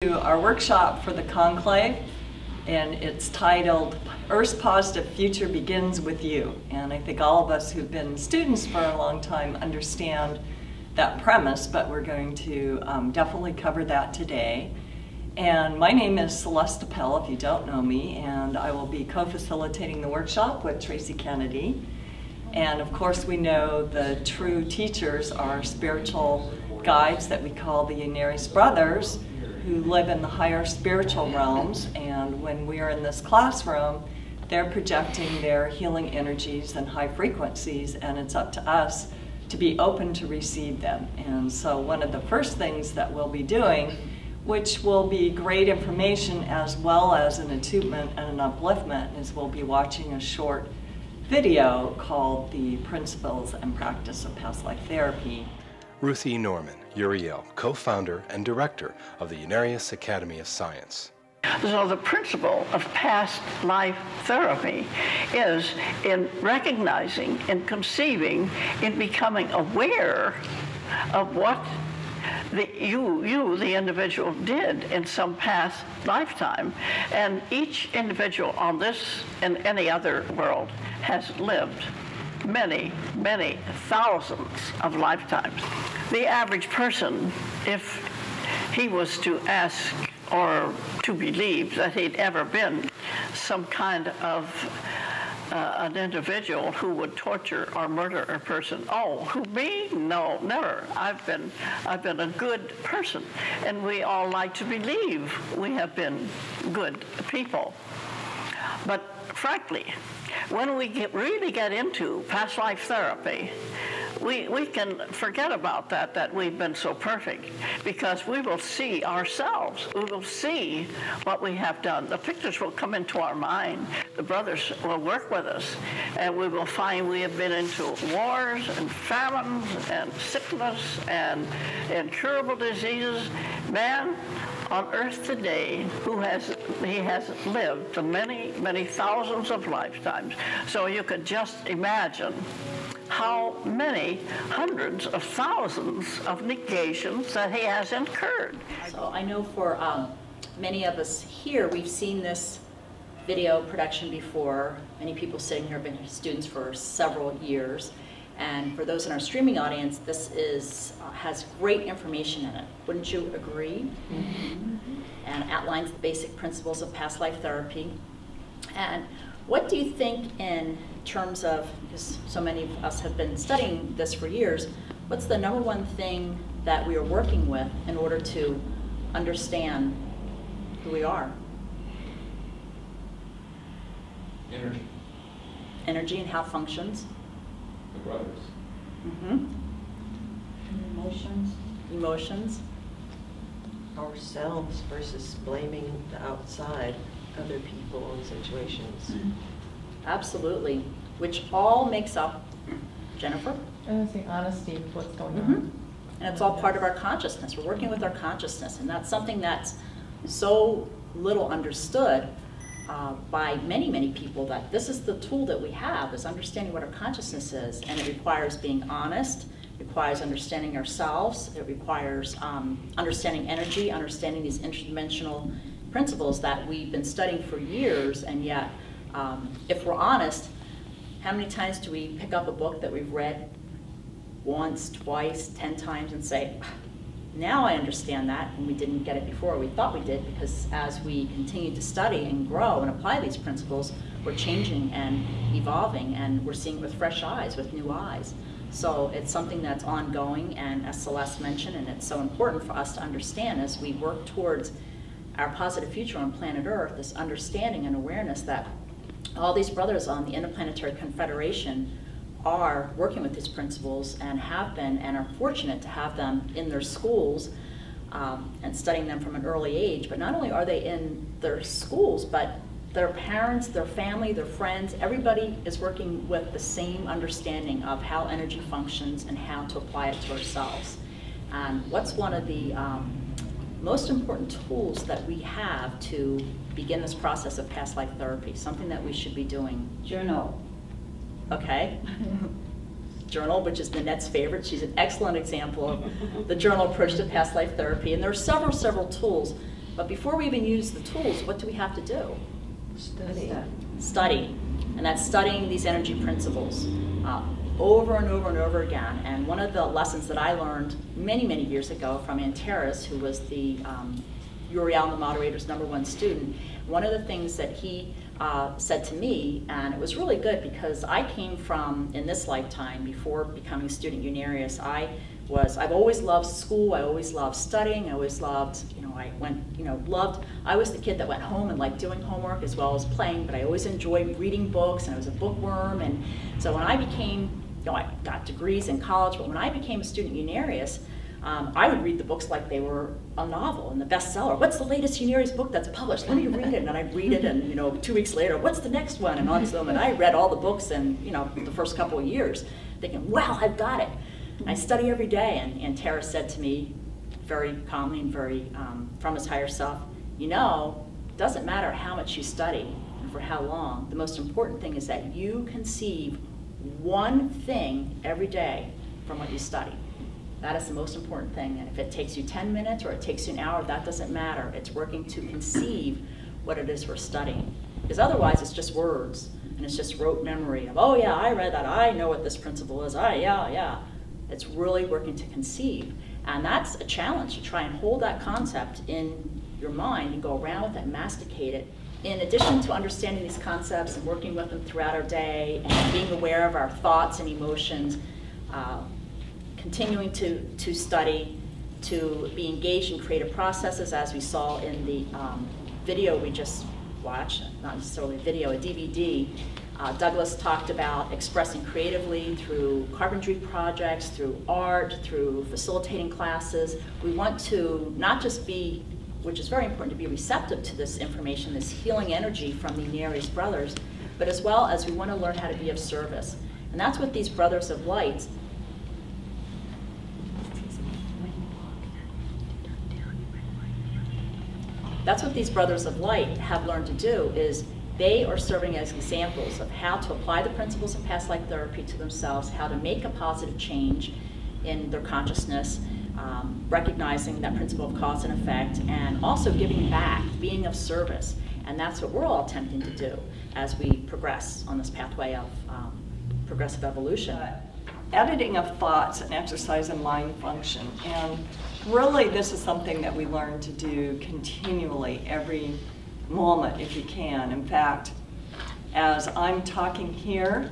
Our workshop for the conclave, and it's titled Earth's Positive Future Begins With You. And I think all of us who've been students for a long time understand that premise, but we're going to definitely cover that today. And my name is Celeste Appel, if you don't know me, and I will be co-facilitating the workshop with Tracy Kennedy. And of course we know the true teachers are spiritual guides that we call the Unarius brothers, who live in the higher spiritual realms, and when we are in this classroom, they're projecting their healing energies and high frequencies, and it's up to us to be open to receive them. And so one of the first things that we'll be doing, which will be great information as well as an attunement and an upliftment, is we'll be watching a short video called The Principles and Practice of Past Life Therapy. Ruth E. Norman, Uriel, co-founder and director of the Unarius Academy of Science. So the principle of past life therapy is in recognizing, in conceiving, in becoming aware of what you, the individual, did in some past lifetime. And each individual on this and any other world has lived many, many thousands of lifetimes. The average person, if he was to ask or to believe that he'd ever been some kind of an individual who would torture or murder a person. Oh, who, me? No, never. I've been a good person. And we all like to believe we have been good people. But frankly, when we really get into past life therapy, we can forget about that we've been so perfect, because we will see ourselves. We will see what we have done. The pictures will come into our mind. The brothers will work with us, and we will find we have been into wars and famines and sickness and incurable diseases. Man on earth today he has lived the many, many thousands of lifetimes. So you could just imagine how many hundreds of thousands of negations that he has incurred. So I know for many of us here, we've seen this video production before. Many people sitting here have been students for several years. And for those in our streaming audience, this has great information in it. Wouldn't you agree? Mm-hmm. And outlines the basic principles of past life therapy. And what do you think in terms of, because so many of us have been studying this for years, what's the number one thing that we are working with in order to understand who we are? Energy. Energy and how it functions. The brothers. Mm-hmm. Emotions. Emotions. Ourselves versus blaming the outside, other people and situations. Absolutely. Which all makes up, Jennifer? And it's the honesty of what's going Mm-hmm. on. And it's all part of our consciousness. We're working with our consciousness, and that's something that's so little understood by many, many people, that this is the tool that we have, is understanding what our consciousness is. And it requires being honest, it requires understanding ourselves, it requires understanding energy, understanding these interdimensional principles that we've been studying for years. And yet, if we're honest, how many times do we pick up a book that we've read once, twice, 10 times and say, now I understand that, and we didn't get it before? We thought we did, because as we continue to study and grow and apply these principles, we're changing and evolving, and we're seeing it with fresh eyes, with new eyes. So it's something that's ongoing, and as Celeste mentioned, and it's so important for us to understand as we work towards our positive future on planet Earth, this understanding and awareness that all these brothers on the Interplanetary Confederation are working with these principles, and have been, and are fortunate to have them in their schools and studying them from an early age. But not only are they in their schools, but their parents, their family, their friends, everybody is working with the same understanding of how energy functions and how to apply it to ourselves. And what's one of the most important tools that we have to begin this process of past life therapy? Something that we should be doing. Journal. Okay. Journal, which is Nanette's favorite. She's an excellent example of the journal approach to past life therapy. And there are several tools. But before we even use the tools, what do we have to do? Study. And that's studying these energy principles over and over and over again. And one of the lessons that I learned many, many years ago from Antares, who was the Uriel, the moderator's #1 student, one of the things that he said to me, and it was really good because I came from, in this lifetime, before becoming a student at Unarius, I've always loved school, I always loved studying, I always loved, I was the kid that went home and liked doing homework as well as playing, but I always enjoyed reading books, and I was a bookworm. And so when I became, I got degrees in college, but when I became a student at Unarius, I would read the books like they were a novel and the bestseller. What's the latest Unarius book that's published? Let me read it. And I'd read it, and 2 weeks later, what's the next one? And on so on. And I read all the books in the first couple of years, thinking, wow, I've got it. And I study every day. And Tara said to me, very calmly and very from his higher self, it doesn't matter how much you study and for how long. The most important thing is that you conceive one thing every day from what you study. That is the most important thing. And if it takes you 10 minutes or it takes you an hour, that doesn't matter. It's working to conceive what it is we're studying. Because otherwise it's just words, and it's just rote memory of, oh yeah, I read that, I know what this principle is, yeah. It's really working to conceive. And that's a challenge, to try and hold that concept in your mind and go around with it, masticate it. In addition to understanding these concepts and working with them throughout our day and being aware of our thoughts and emotions, continuing to study, to be engaged in creative processes, as we saw in the video we just watched, not necessarily a video, a DVD. Douglas talked about expressing creatively through carpentry projects, through art, through facilitating classes. We want to not just be, which is very important, to be receptive to this information, this healing energy from the Unarius brothers, but as well as we want to learn how to be of service. And that's what these Brothers of Light have learned to do, is they are serving as examples of how to apply the principles of past life therapy to themselves, how to make a positive change in their consciousness, recognizing that principle of cause and effect, and also giving back, being of service. And that's what we're all attempting to do as we progress on this pathway of progressive evolution. Editing of thoughts and exercise in mind function. And really this is something that we learn to do continually, every moment if you can. In fact, as I'm talking here,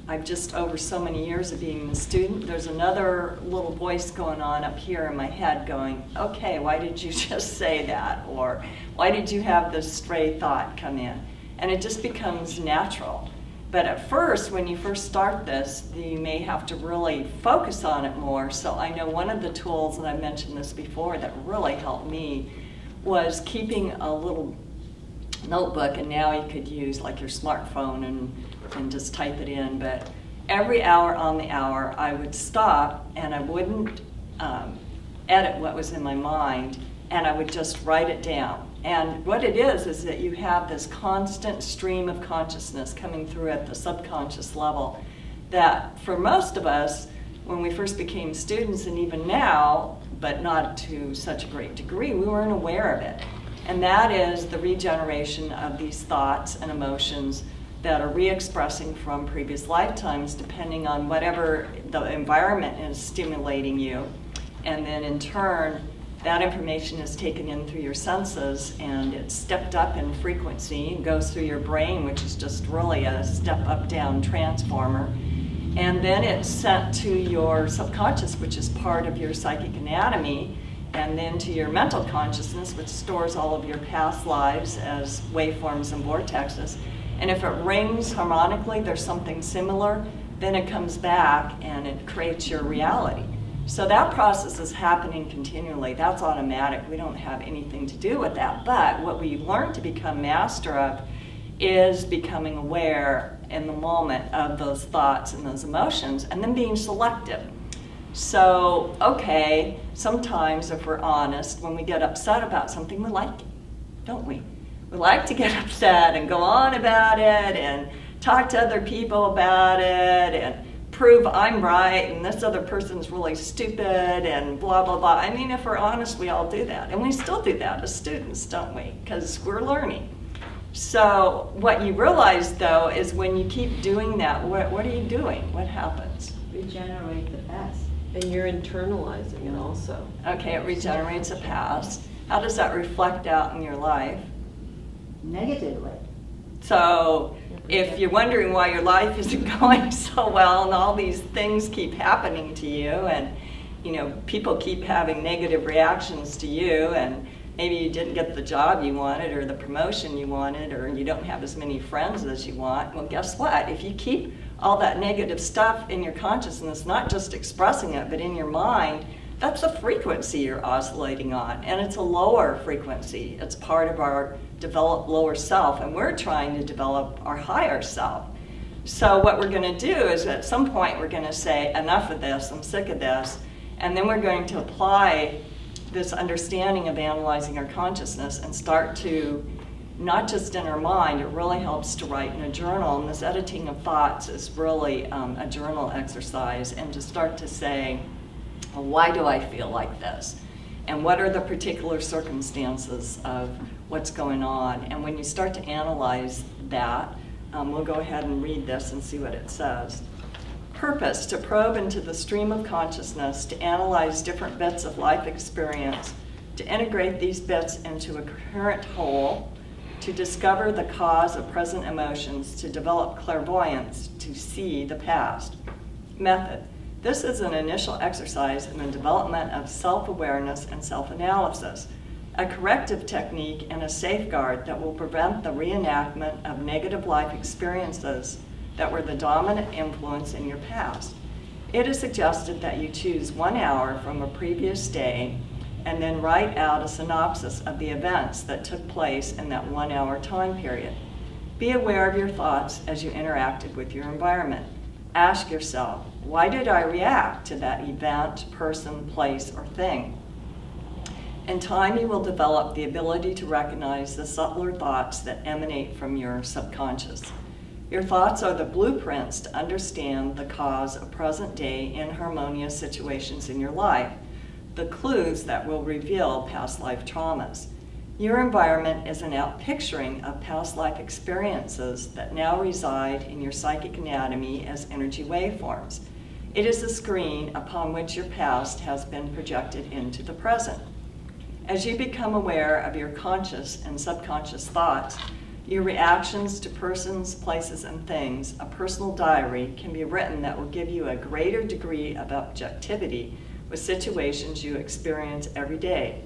I've just over so many years of being a student, there's another little voice going on up here in my head going, okay, why did you just say that? Or why did you have this stray thought come in? And it just becomes natural. But at first, when you first start this, you may have to really focus on it more. So I know one of the tools, and I mentioned this before, that really helped me was keeping a little notebook, and now you could use like your smartphone and just type it in. But every hour on the hour, I would stop and I wouldn't edit what was in my mind, and I would just write it down. And what it is that you have this constant stream of consciousness coming through at the subconscious level that for most of us, when we first became students, and even now, but not to such a great degree, we weren't aware of it. And that is the regeneration of these thoughts and emotions that are re-expressing from previous lifetimes, depending on whatever the environment is stimulating you. And then in turn, that information is taken in through your senses, and it's stepped up in frequency and goes through your brain, which is just really a step up down transformer. And then it's sent to your subconscious, which is part of your psychic anatomy, and then to your mental consciousness, which stores all of your past lives as waveforms and vortexes. And if it rings harmonically, there's something similar, then it comes back and it creates your reality. So that process is happening continually. That's automatic. We don't have anything to do with that. But what we've learned to become master of is becoming aware in the moment of those thoughts and those emotions, and then being selective. So, okay, sometimes if we're honest, when we get upset about something, we like it, don't we? We like to get upset and go on about it and talk to other people about it and prove I'm right and this other person's really stupid and blah, blah, blah. I mean, if we're honest, we all do that. And we still do that as students, don't we? Because we're learning. So what you realize, though, is when you keep doing that, what are you doing? What happens? Regenerate the past. And you're internalizing it also. Okay, it regenerates the past. How does that reflect out in your life? Negatively. So if you're wondering why your life isn't going so well and all these things keep happening to you and people keep having negative reactions to you and maybe you didn't get the job you wanted or the promotion you wanted or you don't have as many friends as you want, well, guess what? If you keep all that negative stuff in your consciousness, not just expressing it, but in your mind, that's a frequency you're oscillating on, and it's a lower frequency. It's part of our developed lower self, and we're trying to develop our higher self. So what we're going to do is at some point we're going to say, enough of this, I'm sick of this, and then we're going to apply this understanding of analyzing our consciousness and start to, not just in our mind, it really helps to write in a journal, and this editing of thoughts is really a journal exercise, and to start to say, well, why do I feel like this? And what are the particular circumstances of what's going on? And when you start to analyze that, we'll go ahead and read this and see what it says. Purpose: to probe into the stream of consciousness, to analyze different bits of life experience, to integrate these bits into a coherent whole, to discover the cause of present emotions, to develop clairvoyance, to see the past. Method: this is an initial exercise in the development of self-awareness and self-analysis, a corrective technique and a safeguard that will prevent the reenactment of negative life experiences that were the dominant influence in your past. It is suggested that you choose 1 hour from a previous day and then write out a synopsis of the events that took place in that 1 hour time period. Be aware of your thoughts as you interacted with your environment. Ask yourself, why did I react to that event, person, place, or thing? In time, you will develop the ability to recognize the subtler thoughts that emanate from your subconscious. Your thoughts are the blueprints to understand the cause of present-day inharmonious situations in your life, the clues that will reveal past life traumas. Your environment is an outpicturing of past life experiences that now reside in your psychic anatomy as energy waveforms. It is a screen upon which your past has been projected into the present. As you become aware of your conscious and subconscious thoughts, your reactions to persons, places, and things, a personal diary can be written that will give you a greater degree of objectivity with situations you experience every day.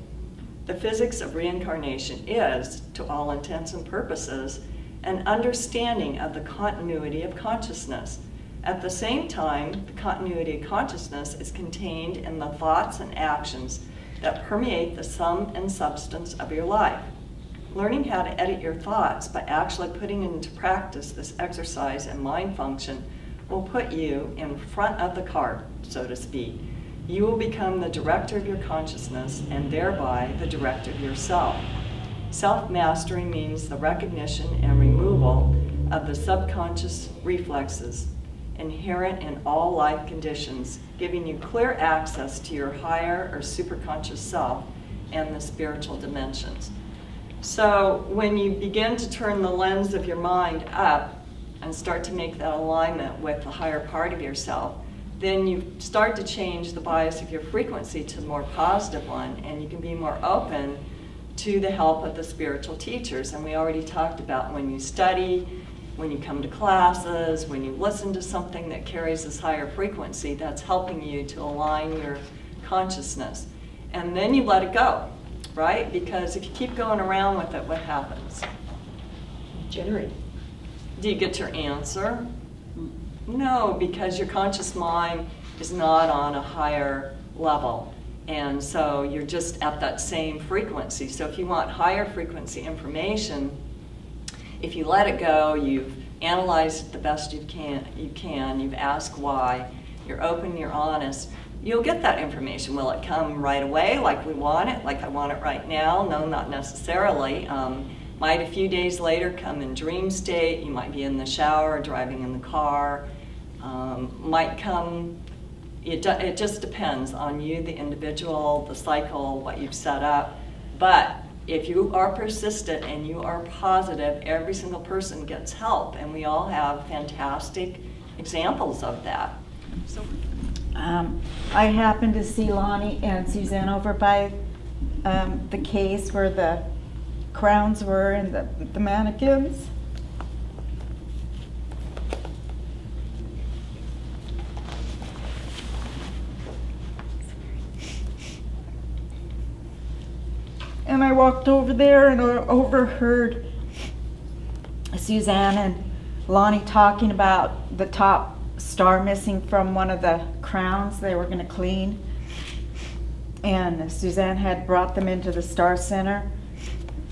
The physics of reincarnation is, to all intents and purposes, an understanding of the continuity of consciousness. At the same time, the continuity of consciousness is contained in the thoughts and actions that permeate the sum and substance of your life. Learning how to edit your thoughts by actually putting into practice this exercise and mind function will put you in front of the cart, so to speak. You will become the director of your consciousness and thereby the director of yourself. Self-mastery means the recognition and removal of the subconscious reflexes inherent in all life conditions, giving you clear access to your higher or superconscious self and the spiritual dimensions. So when you begin to turn the lens of your mind up and start to make that alignment with the higher part of yourself, then you start to change the bias of your frequency to a more positive one, and you can be more open to the help of the spiritual teachers. And we already talked about when you study, when you come to classes, when you listen to something that carries this higher frequency, that's helping you to align your consciousness. And then you let it go, right? Because if you keep going around with it, what happens? Generate. Do you get your answer? No, because your conscious mind is not on a higher level. And so you're just at that same frequency. So if you want higher frequency information, if you let it go, you've analyzed it the best you can, you've asked why, you're open, you're honest, you'll get that information. Will it come right away like we want it, like I want it right now? No, not necessarily. Might a few days later come in dream state. You might be in the shower, driving in the car, might come, it just depends on you, the individual, the cycle, what you've set up. But if you are persistent and you are positive, every single person gets help, and we all have fantastic examples of that. So, I happened to see Lonnie and Suzanne over by the case where the crowns were and the mannequins. And I walked over there and overheard Suzanne and Lonnie talking about the top star missing from one of the crowns they were going to clean. And Suzanne had brought them into the Star Center,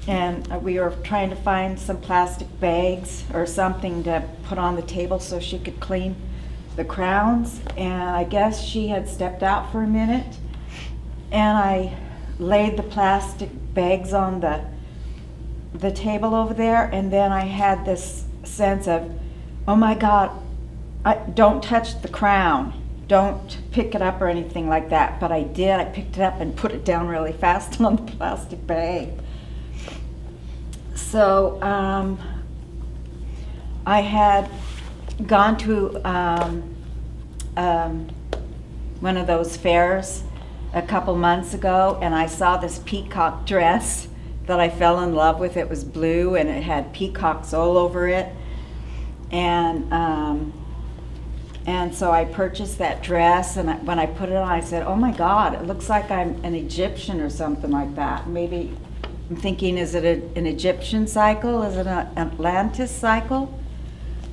and we were trying to find some plastic bags or something to put on the table so she could clean the crowns. And I guess she had stepped out for a minute, and I laid the plastic bags on the table over there, and then I had this sense of, oh my God, don't touch the crown. Don't pick it up or anything like that. But I did. I picked it up and put it down really fast on the plastic bag. So I had gone to one of those fairs a couple months ago, and I saw this peacock dress that I fell in love with. It was blue and it had peacocks all over it. And so I purchased that dress, and when I put it on, I said, oh my God, it looks like I'm an Egyptian or something like that. Maybe I'm thinking, is it an Egyptian cycle? Is it an Atlantis cycle?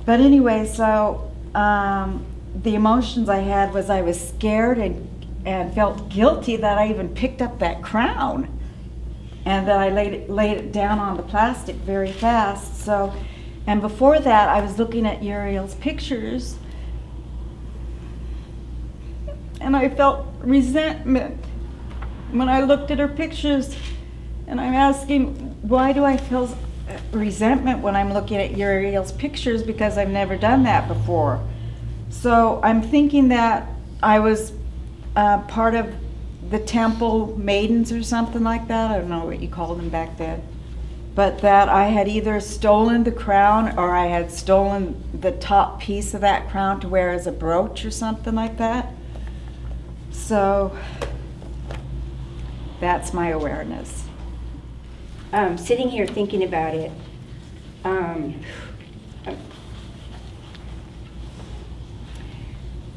But anyway, so the emotions I had was I was scared and felt guilty that I even picked up that crown, and that I laid it down on the plastic very fast. So, and before that, I was looking at Uriel's pictures, and I felt resentment when I looked at her pictures. And I'm asking, why do I feel resentment when I'm looking at Uriel's pictures? Because I've never done that before. So I'm thinking that I was part of the temple maidens or something like that. I don't know what you called them back then. But that I had either stolen the crown or I had stolen the top piece of that crown to wear as a brooch or something like that. So that's my awareness. Sitting here thinking about it, I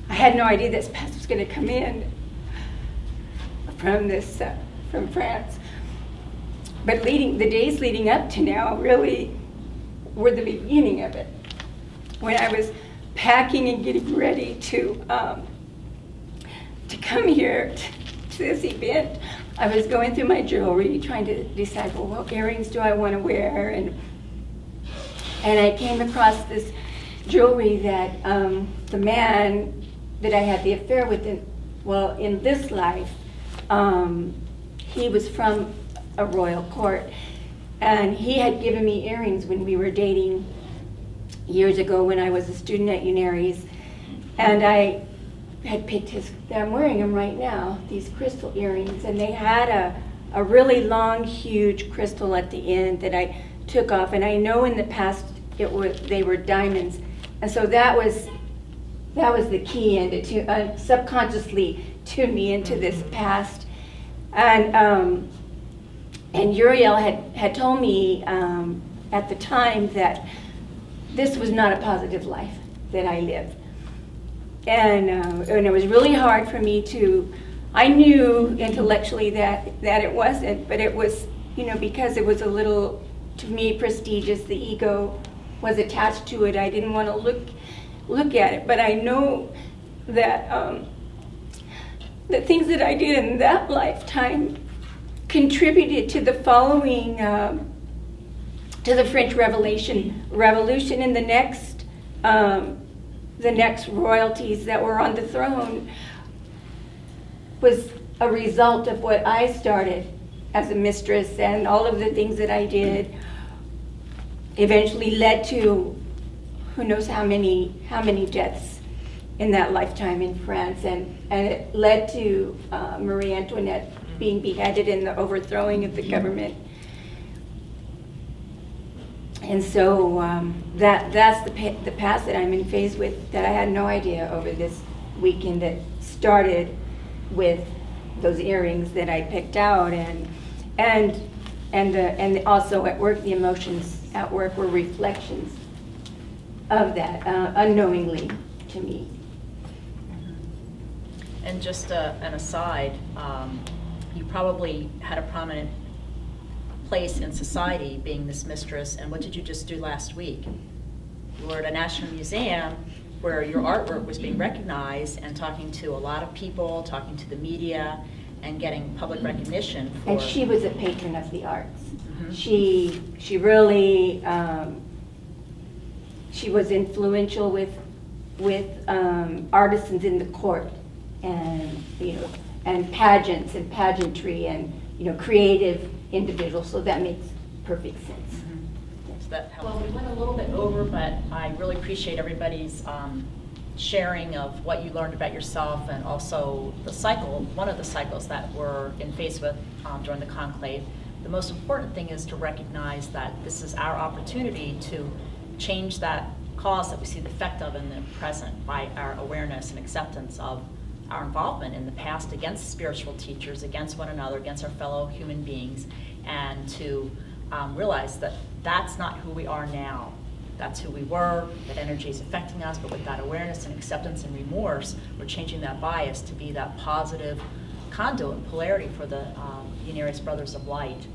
had no idea this past was going to come in from France. But the days leading up to now really were the beginning of it. When I was packing and getting ready to come here to this event, I was going through my jewelry, trying to decide, well, what earrings do I want to wear? And I came across this jewelry that the man that I had the affair with, in this life, he was from a royal court, and he had given me earrings when we were dating years ago when I was a student at Unarius, and I had picked I'm wearing them right now, these crystal earrings, and they had a really long, huge crystal at the end that I took off, and I know in the past they were diamonds, and so that was the key into subconsciously tuned me into this past. And Uriel had told me at the time that this was not a positive life that I lived. And it was really hard for me I knew intellectually that it wasn't, but it was, because it was a little, to me, prestigious, the ego was attached to it. I didn't want to look at it, but I know that the things that I did in that lifetime contributed to the following, to the French Revolution, and the next royalties that were on the throne was a result of what I started as a mistress, and all of the things that I did eventually led to who knows how many deaths in that lifetime in France, and it led to Marie Antoinette being beheaded in the overthrowing of the government. And so that's the past that I'm in phase with, that I had no idea over this weekend, that started with those earrings that I picked out, and also at work, the emotions at work were reflections of that, unknowingly to me. And just an aside, you probably had a prominent place in society being this mistress, and what did you just do last week? You were at a national museum where your artwork was being recognized and talking to a lot of people, talking to the media, and getting public recognition for... And she was a patron of the arts. Mm-hmm. She really, she was influential with artisans in the court, and and pageants and pageantry, and creative individuals. So that makes perfect sense. Mm-hmm. So that helps. Well, we went a little bit over, but I really appreciate everybody's sharing of what you learned about yourself, and also the cycle, one of the cycles that we're in phase with during the conclave. The most important thing is to recognize that this is our opportunity to change that cause that we see the effect of in the present by our awareness and acceptance of our involvement in the past against spiritual teachers, against one another, against our fellow human beings, and to realize that that's not who we are now. That's who we were, that energy is affecting us, but with that awareness and acceptance and remorse, we're changing that bias to be that positive conduit and polarity for the Unarius Brothers of Light.